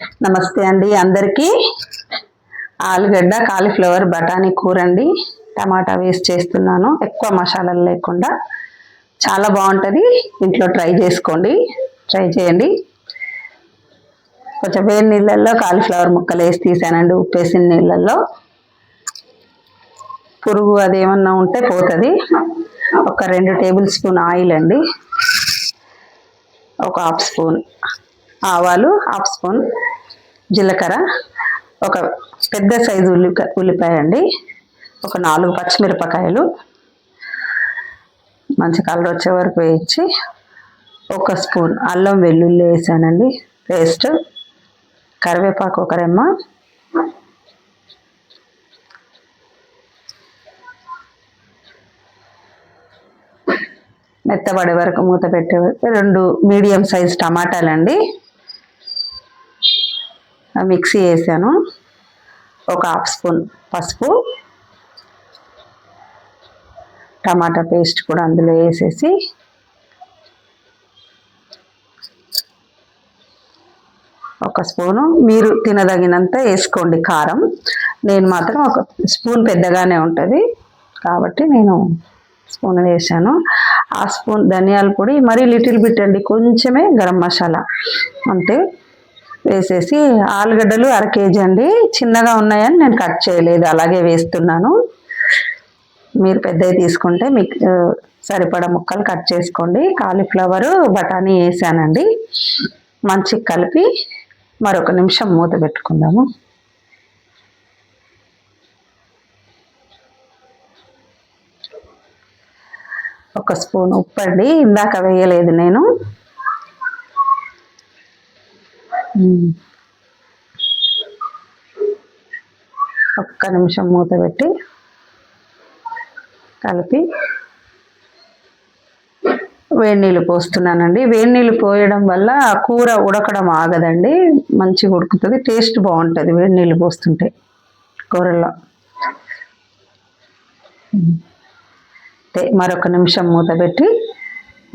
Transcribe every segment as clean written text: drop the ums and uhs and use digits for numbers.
నమస్తే అండి అందరికీ. ఆలుగడ్డ కాలీఫ్లవర్ బఠానీ కూర అండి. టమాటా వేసి చేస్తున్నాను, ఎక్కువ మసాలాలు లేకుండా. చాలా బాగుంటుంది, ఇంట్లో ట్రై చేయండి. కొంచెం వేడి నీళ్ళల్లో కాలీఫ్లవర్ ముక్కలు వేసి తీసానండి, ఉప్పు వేసిన నీళ్ళల్లో. పురుగు అదేమన్నా ఉంటే పోతుంది. ఒక 2 టేబుల్ స్పూన్ ఆయిల్ అండి, ఒక హాఫ్ స్పూన్ ఆవాలు, హాఫ్ స్పూన్ జీలకర్ర, ఒక పెద్ద సైజు ఉల్లిపాయ అండి, ఒక 4 పచ్చిమిరపకాయలు మంచి కలర్ వచ్చే వరకు వేయించి, 1 స్పూన్ అల్లం వెల్లుల్లి వేసానండి పేస్ట్, కరివేపాకు 1 రెమ్మ, మెత్తబడే వరకు మూత పెట్టే వరకు 2 మీడియం సైజ్ టమాటాలండి మిక్సీ వేసాను, ఒక హాఫ్ స్పూన్ పసుపు, టమాటా పేస్ట్ కూడా అందులో వేసేసి ఒక స్పూను మీరు తినదగినంత వేసుకోండి కారం. నేను మాత్రం 1 స్పూన్ పెద్దగానే ఉంటుంది కాబట్టి నేను స్పూన్ వేసాను. ఆ స్పూన్ ధనియాల పొడి, మరీ లిటిల్ బిట్ అండి, కొంచెమే గరం మసాలా అంతే వేసేసి, ఆలుగడ్డలు 1/2 కేజీ అండి, చిన్నగా ఉన్నాయని నేను కట్ చేయలేదు, అలాగే వేస్తున్నాను. మీరు పెద్దవి తీసుకుంటే మీకు సరిపడా ముక్కలు కట్ చేసుకోండి. కాలీఫ్లవరు బఠానీ వేసానండి, మంచిగా కలిపి మరొక నిమిషం మూత పెట్టుకుందాము. ఒక స్పూన్ ఉప్పు అండి, ఇందాక వేయలేదు నేను. ఒక్క నిమిషం మూత పెట్టి కలిపి వేడి నీళ్ళు పోస్తున్నానండి. వేడి నీళ్ళు పోయడం వల్ల కూర ఉడకడం ఆగదండి, మంచిగా ఉడుకుతుంది, టేస్ట్ బాగుంటుంది వేడి నీళ్ళు పోస్తుంటే కూరలో. మరొక నిమిషం మూత పెట్టి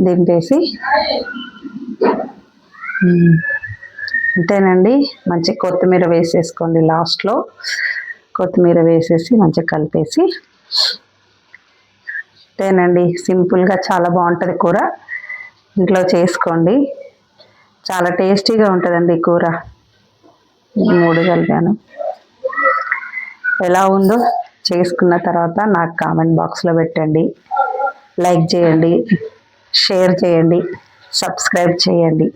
దింపేసి, అంతేనండి. మంచి కొత్తిమీర వేసేసుకోండి లాస్ట్లో, కొత్తిమీర వేసేసి మంచిగా కలిపేసి, అంతేనండి. సింపుల్గా చాలా బాగుంటుంది కూర, ఇంట్లో చేసుకోండి, చాలా టేస్టీగా ఉంటుందండి కూర. 3 కలిపాను. ఎలా ఉందో చేసుకున్న తర్వాత నాకు కామెంట్ బాక్స్లో పెట్టండి, లైక్ చేయండి, షేర్ చేయండి, సబ్స్క్రైబ్ చేయండి.